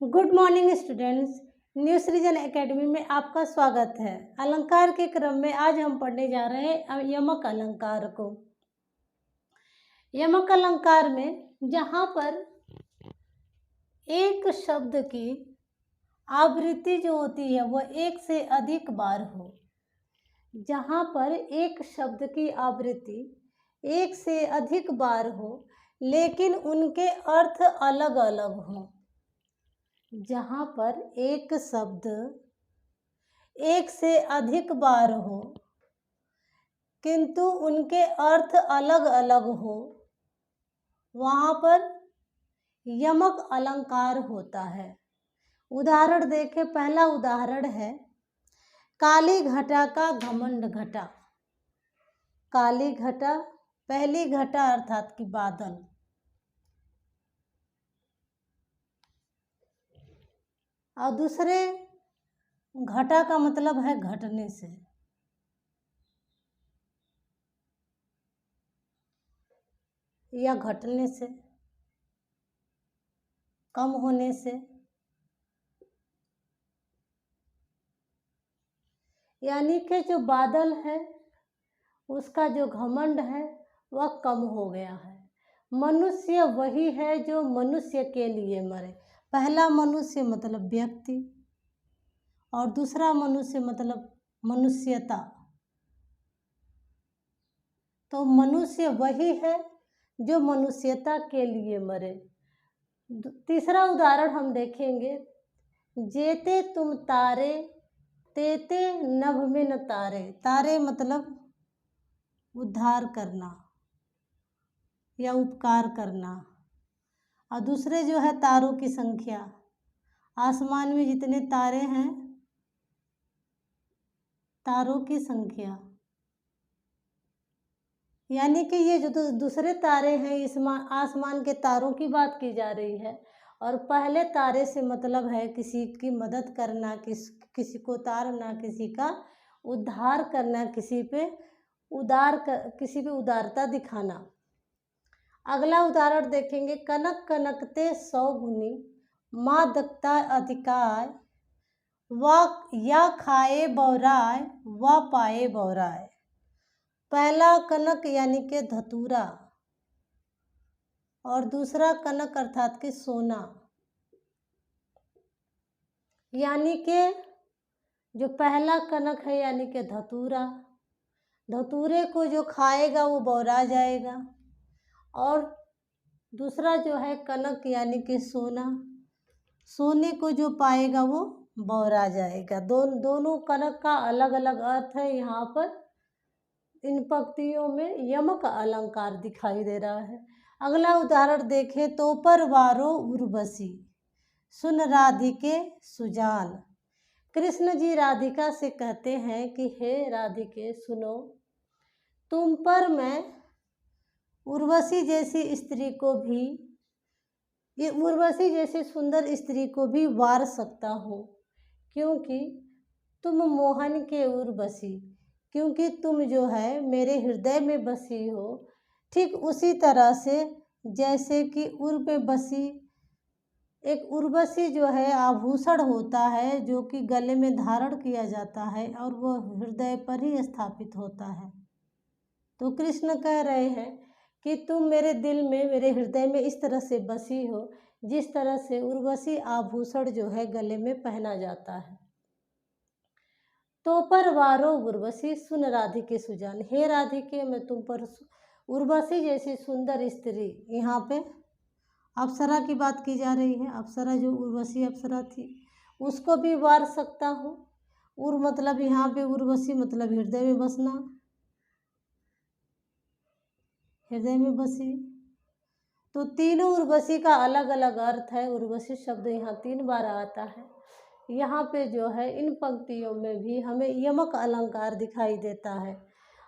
Good morning students. New सृजन academy में आपका स्वागत है। अलंकार के क्रम में आज हम पढ़ने जा रहे हैं यमक अलंकार को। यमक अलंकार में जहाँ पर एक शब्द की आवृत्ति जो होती है वह एक से अधिक बार हो, जहाँ पर एक शब्द की आवृत्ति एक से अधिक बार हो लेकिन उनके अर्थ अलग अलग हों, जहाँ पर एक शब्द एक से अधिक बार हो किंतु उनके अर्थ अलग अलग हो, वहाँ पर यमक अलंकार होता है। उदाहरण देखें। पहला उदाहरण है काली घटा का घमंड घटा। काली घटा, पहली घटा अर्थात कि बादल, और दूसरे घटा का मतलब है घटने से। या घटने से, कम होने से, यानी कि जो बादल है उसका जो घमंड है वह कम हो गया है। मनुष्य वही है जो मनुष्य के लिए मरे। पहला मनुष्य मतलब व्यक्ति और दूसरा मनुष्य मतलब मनुष्यता। तो मनुष्य वही है जो मनुष्यता के लिए मरे। तीसरा उदाहरण हम देखेंगे। जेते तुम तारे तेते नभ में न तारे। तारे मतलब उद्धार करना या उपकार करना, और दूसरे जो है तारों की संख्या। आसमान में जितने तारे हैं, तारों की संख्या, यानी कि ये जो दूसरे तारे हैं इस आसमान के तारों की बात की जा रही है। और पहले तारे से मतलब है किसी की मदद करना, किसी को तारना, किसी का उद्धार करना, किसी पे उदारता दिखाना। अगला उदाहरण देखेंगे। कनक कनकते 100 गुनी, माँ दकता अधिकाय, व या खाए बौराय व पाए बौराय। पहला कनक यानी कि धतूरा और दूसरा कनक अर्थात कि सोना, यानी कि जो पहला कनक है यानी कि धतूरा, धतूरे को जो खाएगा वो बौरा जाएगा, और दूसरा जो है कनक यानी कि सोना, सोने को जो पाएगा वो बौरा जाएगा। दोनों कनक का अलग अलग अर्थ है। यहाँ पर इन पंक्तियों में यमक अलंकार दिखाई दे रहा है। अगला उदाहरण देखें। तो पर वारो उर्वशी, सुन राधिके सुजान। कृष्ण जी राधिका से कहते हैं कि हे राधिके सुनो, तुम पर मैं उर्वशी जैसी स्त्री को भी, ये उर्वशी जैसी सुंदर स्त्री को भी वार सकता हूँ, क्योंकि तुम मोहन के उर्वशी, क्योंकि तुम जो है मेरे हृदय में बसी हो। ठीक उसी तरह से जैसे कि उर में बसी, एक उर्वशी जो है आभूषण होता है जो कि गले में धारण किया जाता है और वह हृदय पर ही स्थापित होता है। तो कृष्ण कह रहे हैं कि तुम मेरे दिल में, मेरे हृदय में इस तरह से बसी हो जिस तरह से उर्वशी आभूषण जो है गले में पहना जाता है। तो पर वारो उर्वशी, सुन राधिके सुजान। हे राधिके, मैं तुम पर उर्वशी जैसी सुंदर स्त्री, यहाँ पे अप्सरा की बात की जा रही है। अप्सरा जो उर्वशी अप्सरा थी उसको भी वार सकता हूँ। उर मतलब यहाँ पे उर्वशी मतलब हृदय में बसना, हृदय में बसी। तो तीनों उर्वशी का अलग अलग अर्थ है। उर्वशी शब्द यहाँ 3 बार आता है। यहाँ पे जो है इन पंक्तियों में भी हमें यमक अलंकार दिखाई देता है।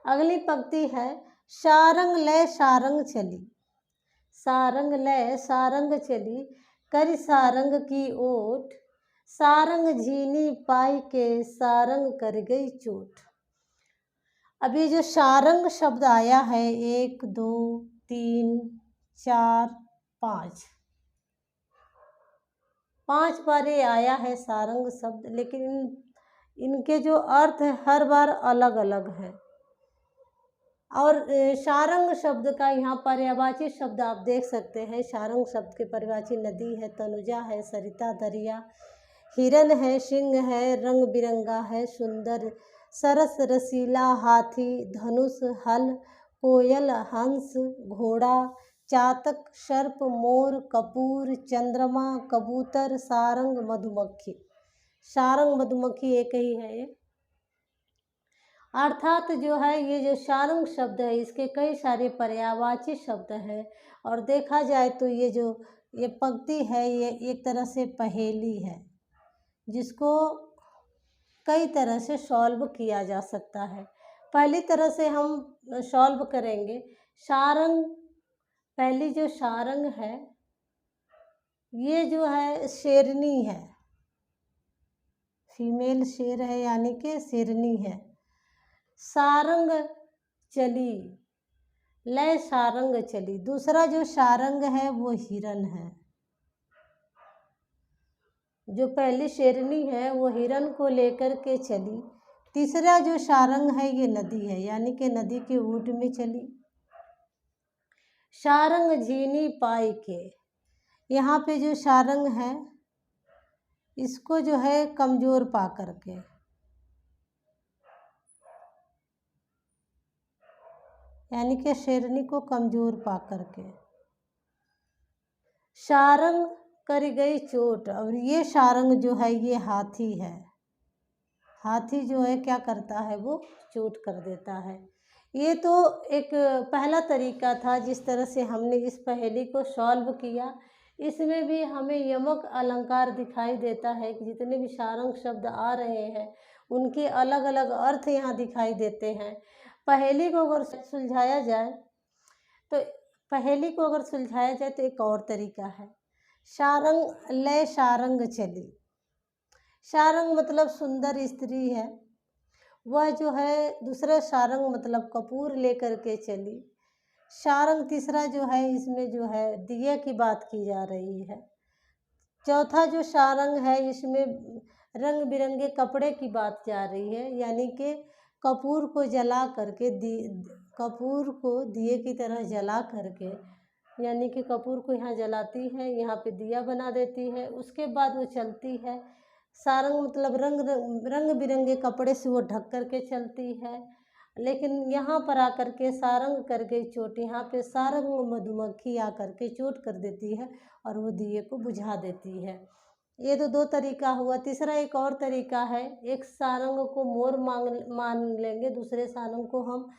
अगली पंक्ति है सारंग लय सारंग चली। सारंग लय सारंग चली, करि सारंग की ओट, सारंग झीनी पाई के सारंग कर गई चोट। अभी जो सारंग शब्द आया है 1 2 3 4 5, 5 बार ये आया है सारंग शब्द, लेकिन इनके जो अर्थ है हर बार अलग अलग है। और सारंग शब्द का यहाँ पर्यायवाची शब्द आप देख सकते हैं। सारंग शब्द के पर्यायवाची नदी है, तनुजा है, सरिता, दरिया, हिरन है, सिंह है, रंग बिरंगा है, सुंदर, सरस, रसीला, हाथी, धनुष, हल, कोयल, हंस, घोड़ा, चातक, सर्प, मोर, कपूर, चंद्रमा, कबूतर, सारंग, मधुमक्खी। सारंग मधुमक्खी एक ही है ये। अर्थात जो है ये जो सारंग शब्द है इसके कई सारे पर्यायवाची शब्द हैं। और देखा जाए तो ये पंक्ति है ये एक तरह से पहेली है, जिसको कई तरह से सॉल्व किया जा सकता है। पहली तरह से हम सॉल्व करेंगे। सारंग, पहली जो सारंग है ये जो है शेरनी है, फीमेल शेर है यानी कि शेरनी है। सारंग चली, लय सारंग चली। दूसरा जो सारंग है वो हिरन है। जो पहली शेरनी है वो हिरन को लेकर के चली। तीसरा जो सारंग है ये नदी है, यानी कि नदी के ऊँट में चली। सारंग झीनी पाई के, यहाँ पे जो सारंग है इसको जो है कमज़ोर पा करके, यानी कि शेरनी को कमज़ोर पा करके। सारंग कर गई चोट, और ये सारंग जो है ये हाथी है। हाथी जो है क्या करता है, वो चोट कर देता है। ये तो एक पहला तरीका था जिस तरह से हमने इस पहेली को सॉल्व किया। इसमें भी हमें यमक अलंकार दिखाई देता है कि जितने भी सारंग शब्द आ रहे हैं उनके अलग अलग अर्थ यहाँ दिखाई देते हैं। पहेली को अगर सुलझाया जाए तो एक और तरीका है। सारंग लय सारंग चली। सारंग मतलब सुंदर स्त्री है, वह जो है दूसरा सारंग मतलब कपूर लेकर के चली। सारंग तीसरा जो है इसमें जो है दिए की बात की जा रही है। चौथा जो सारंग है इसमें रंग बिरंगे कपड़े की बात जा रही है, यानी कि कपूर को जला करके कपूर को दिए की तरह जला करके, यानी कि कपूर को यहाँ जलाती है, यहाँ पे दिया बना देती है, उसके बाद वो चलती है। सारंग मतलब रंग बिरंगे कपड़े से वो ढक करके चलती है। लेकिन यहाँ पर आकर के सारंग कर गई चोट, यहाँ पे सारंग मधुमक्खी आकर के चोट कर देती है और वो दिए को बुझा देती है। ये तो दो तरीका हुआ। तीसरा एक और तरीका है, एक सारंग को मोर मान लेंगे, दूसरे सारंग को हम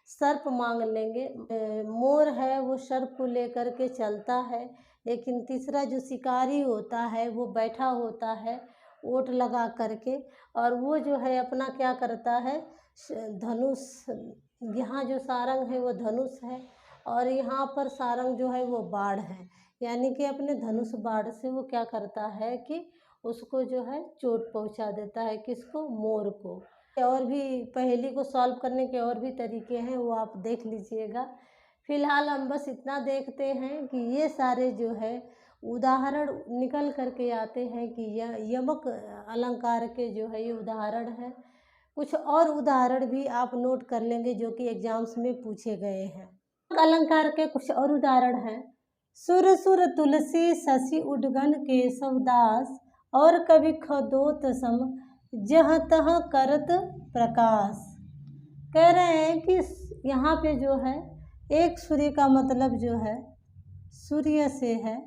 सर्प मान लेंगे। मोर है वो सर्प को लेकर के चलता है, लेकिन तीसरा जो शिकारी होता है वो बैठा होता है ओट लगा करके, और वो जो है अपना क्या करता है, धनुष, यहाँ जो सारंग है वो धनुष है और यहाँ पर सारंग जो है वो बाढ़ है, यानी कि अपने धनुष बाढ़ से वो क्या करता है कि उसको जो है चोट पहुँचा देता है। किसको? मोर को। और भी पहेली को सॉल्व करने के और भी तरीके हैं, वो आप देख लीजिएगा। फ़िलहाल हम बस इतना देखते हैं कि ये सारे जो है उदाहरण निकल करके आते हैं कि यमक अलंकार के जो है ये उदाहरण है। कुछ और उदाहरण भी आप नोट कर लेंगे जो कि एग्जाम्स में पूछे गए हैं। अलंकार के कुछ और उदाहरण हैं। सुर सुर तुलसी शशि उद्गन केशव दास, और कवि खदोत सम जहाँ तहाँ करत प्रकाश। कह रहे हैं कि यहाँ पे जो है एक सूर्य का मतलब जो है सूर्य से है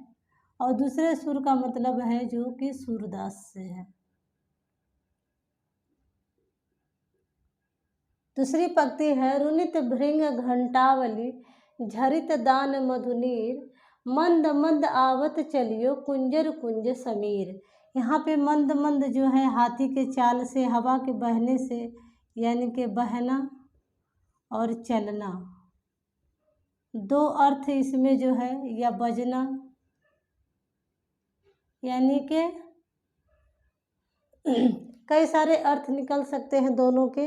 और दूसरे सुर का मतलब है जो कि सूरदास से है। दूसरी पंक्ति है, रुनित भृंग घंटावली झरित दान मधुनीर, मंद मंद आवत चलियो कुंजर कुंज समीर। यहाँ पे मंद मंद जो है हाथी के चाल से, हवा के बहने से, यानी कि बहना और चलना, दो अर्थ इसमें जो है, या बजना, यानी कि कई सारे अर्थ निकल सकते हैं दोनों के।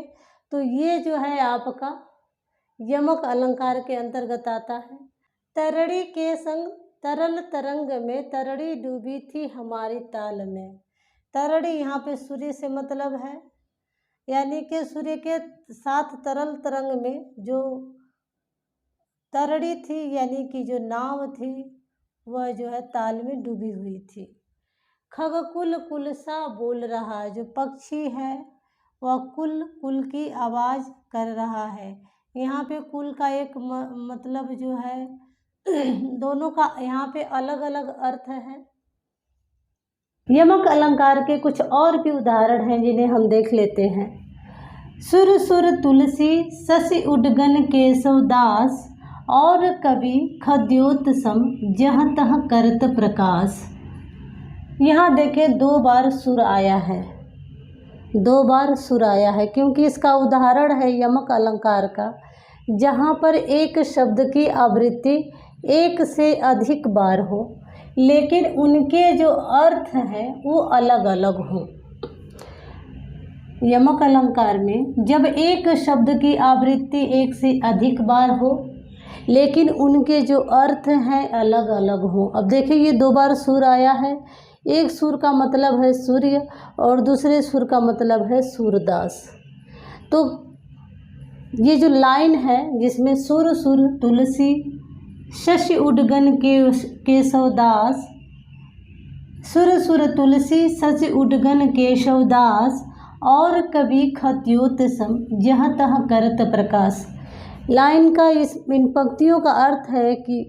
तो ये जो है आपका यमक अलंकार के अंतर्गत आता है। तरड़ी के संग तरल तरंग में तरड़ी डूबी थी हमारी ताल में। तरड़ी यहाँ पे सूर्य से मतलब है, यानी कि सूर्य के साथ तरल तरंग में जो तरड़ी थी यानी कि जो नाव थी वह जो है ताल में डूबी हुई थी। खगकुल कुल सा बोल रहा, जो पक्षी है वह कुल कुल की आवाज़ कर रहा है। यहाँ पे कुल का एक मतलब जो है दोनों का यहाँ पे अलग अलग अर्थ है। यमक अलंकार के कुछ और भी उदाहरण हैं जिन्हें हम देख लेते हैं। सुर सुर तुलसी शशि उडगन केशव दास, और कवि खद्योत सम जहाँ तह करत प्रकाश। यहाँ देखें 2 बार सुर आया है, 2 बार सुर आया है, क्योंकि इसका उदाहरण है यमक अलंकार का, जहाँ पर एक शब्द की आवृत्ति एक से अधिक बार हो लेकिन उनके जो अर्थ हैं वो अलग अलग हों। यमक अलंकार में जब एक शब्द की आवृत्ति एक से अधिक बार हो लेकिन उनके जो अर्थ हैं अलग अलग हों। अब देखिए ये 2 बार सुर आया है, एक सुर का मतलब है सूर्य और दूसरे सुर का मतलब है सूरदास। तो ये जो लाइन है जिसमें सुर सुर तुलसी शशि उडगन केशवदास, सुर सुर तुलसी शशि उडगन केशवदास, और कवि खत्योत सम जहाँ तह करत प्रकाश। लाइन का इन पंक्तियों का अर्थ है कि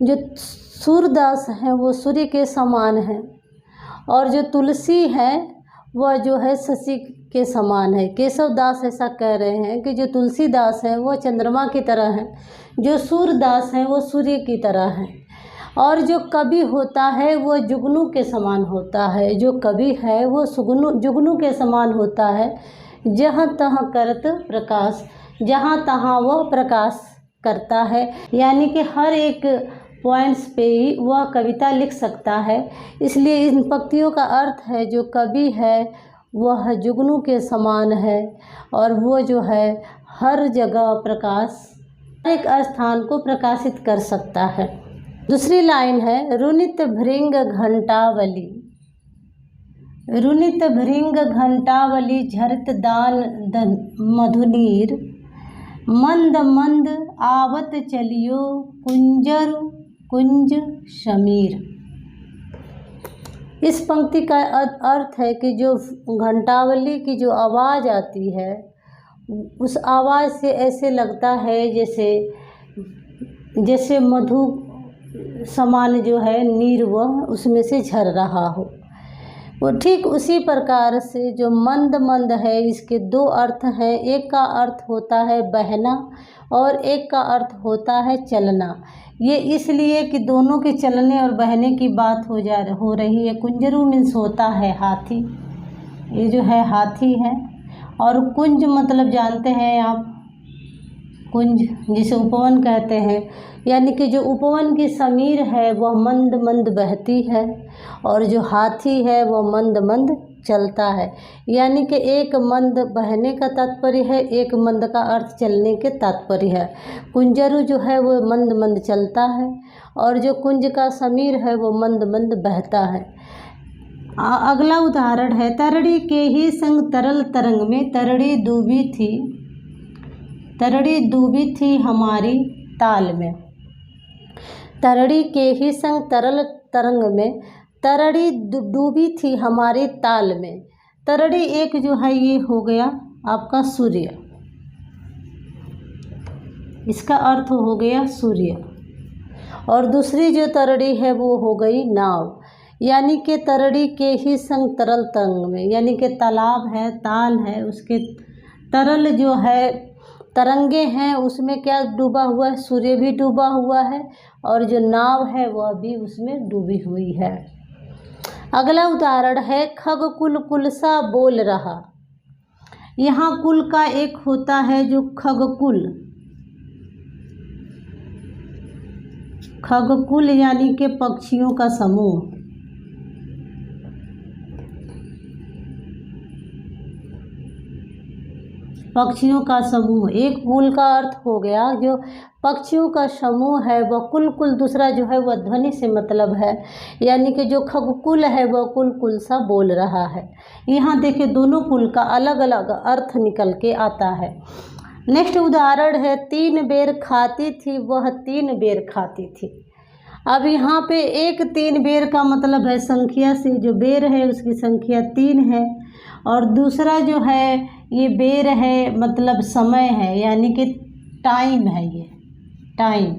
जो सूरदास हैं वो सूर्य के समान हैं और जो तुलसी है वह जो है शशि के समान है। केशवदास ऐसा कह रहे हैं कि जो तुलसीदास है वो चंद्रमा की तरह है, जो सूरदास है वो सूर्य की तरह है, और जो कवि होता है वो जुगनू के समान होता है। जो कवि है वो जुगनू के समान होता है। जहाँ तहाँ करत प्रकाश, जहाँ तहाँ वह प्रकाश करता है, यानी कि हर एक पॉइंट्स पे ही वह कविता लिख सकता है। इसलिए इन पंक्तियों का अर्थ है जो कवि है वह जुगनू के समान है और वो जो है हर जगह प्रकाश, हर एक स्थान को प्रकाशित कर सकता है। दूसरी लाइन है रुनित भृंग घंटावली, रुनित भृंग घंटावली झरत दान मधुनीर, मंद मंद आवत चलियो कुंजर कुंज शमीर। इस पंक्ति का अर्थ है कि जो घंटावली की जो आवाज़ आती है उस आवाज़ से ऐसे लगता है जैसे मधु समान जो है नीर वह उसमें से झर रहा हो। वो ठीक उसी प्रकार से जो मंद मंद है इसके 2 अर्थ हैं। एक का अर्थ होता है बहना और एक का अर्थ होता है चलना। ये इसलिए कि दोनों के चलने और बहने की बात हो रही है। कुंजरू मीन्स होता है हाथी, ये जो है हाथी है, और कुंज मतलब जानते हैं आप, कुंज जिसे उपवन कहते हैं, यानी कि जो उपवन की समीर है वह मंद मंद बहती है और जो हाथी है वह मंद मंद चलता है। यानी कि एक मंद बहने का तात्पर्य है, एक मंद का अर्थ चलने के तात्पर्य है। कुंजरू जो है वो मंद मंद चलता है और जो कुंज का समीर है वो मंद मंद बहता है। अगला उदाहरण है तरड़ी के ही संग तरल तरंग में तरड़ी डूबी थी हमारी ताल में। तरड़ी के ही संग तरल तरंग में तरड़ी डूबी थी हमारी ताल में। तरड़ी एक जो है ये हो गया आपका सूर्य, इसका अर्थ हो गया सूर्य, और दूसरी जो तरड़ी है वो हो गई नाव। यानी कि तरड़ी के ही संग तरल तरंग में, यानी कि तालाब है, ताल है, उसके तरल जो है तरंगे हैं उसमें क्या डूबा हुआ है, सूर्य भी डूबा हुआ है और जो नाव है वह भी उसमें डूबी हुई है। अगला उदाहरण है खगकुल कुलसा बोल रहा। यहाँ कुल का एक होता है जो खगकुल, खगकुल यानी कि पक्षियों का समूह। पक्षियों का समूह। एक कुल का अर्थ हो गया जो पक्षियों का समूह है वह कुल। दूसरा जो है वह ध्वनि से मतलब है, यानी कि जो खगकुल है वह कुल सा बोल रहा है। यहाँ देखिए दोनों कुल का अलग अलग अर्थ निकल के आता है। नेक्स्ट उदाहरण है 3 बेर खाती थी वह 3 बेर खाती थी। अब यहाँ पे एक 3 बेर का मतलब है संख्या से, जो बेर है उसकी संख्या 3 है, और दूसरा जो है ये बेर है मतलब समय है, यानी कि टाइम है, ये टाइम,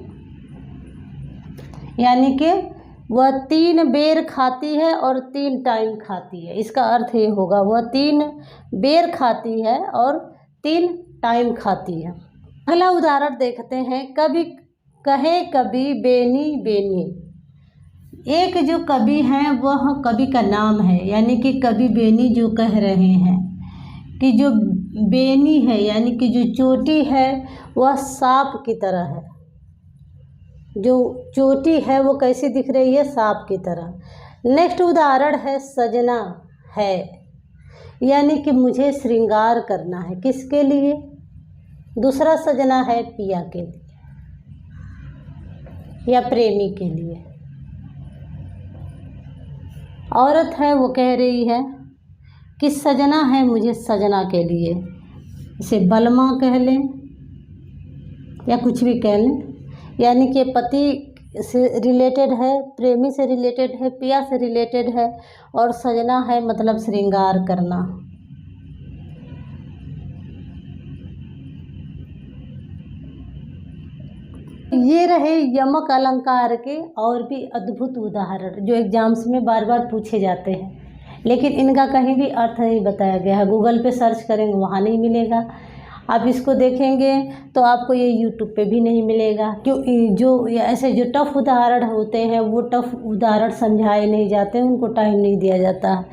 यानी कि वह 3 बेर खाती है और 3 टाइम खाती है। इसका अर्थ ये होगा वह 3 बेर खाती है और 3 टाइम खाती है। अगला उदाहरण देखते हैं, कभी कहे कभी बेनी बेनी। एक जो कवि हैं वह कवि का नाम है, यानी कि कवि बेनी जो कह रहे हैं कि जो बेनी है यानी कि जो चोटी है वह सांप की तरह है। जो चोटी है वो कैसी दिख रही है? सांप की तरह। नेक्स्ट उदाहरण है सजना है, यानी कि मुझे श्रृंगार करना है। किसके लिए? दूसरा सजना है पिया के लिए या प्रेमी के लिए। औरत है वो कह रही है कि सजना है मुझे सजना के लिए। इसे बलमा कह लें या कुछ भी कह लें, यानी कि पति से रिलेटेड है, प्रेमी से रिलेटेड है, पिया से रिलेटेड है, और सजना है मतलब श्रृंगार करना। ये रहे यमक अलंकार के और भी अद्भुत उदाहरण जो एग्जाम्स में बार बार पूछे जाते हैं, लेकिन इनका कहीं भी अर्थ नहीं बताया गया है। गूगल पे सर्च करेंगे वहाँ नहीं मिलेगा, आप इसको देखेंगे तो आपको ये यूट्यूब पे भी नहीं मिलेगा। क्यों? जो ऐसे जो टफ उदाहरण होते हैं वो टफ उदाहरण समझाए नहीं जाते, उनको टाइम नहीं दिया जाता।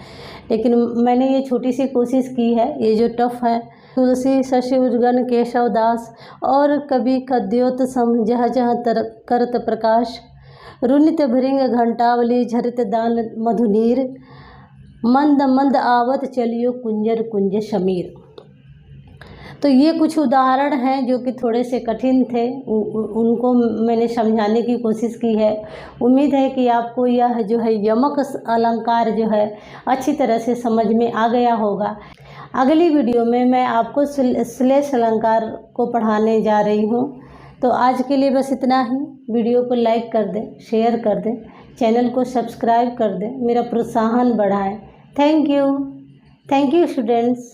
लेकिन मैंने ये छोटी सी कोशिश की है। ये जो टफ है, तुलसी शशि उद्गन केशव दास और कवि खद्योत सम जह जह करत प्रकाश रुनित भृंग घंटावली झरित दान मधुनीर मंद मंद आवत चलियो कुंजर कुंज शमीर। तो ये कुछ उदाहरण हैं जो कि थोड़े से कठिन थे, उनको मैंने समझाने की कोशिश की है। उम्मीद है कि आपको यह जो है यमक अलंकार जो है अच्छी तरह से समझ में आ गया होगा। अगली वीडियो में मैं आपको श्लेष अलंकार को पढ़ाने जा रही हूँ। तो आज के लिए बस इतना ही। वीडियो को लाइक कर दें, शेयर कर दें, चैनल को सब्सक्राइब कर दें, मेरा प्रोत्साहन बढ़ाएं। Thank you students.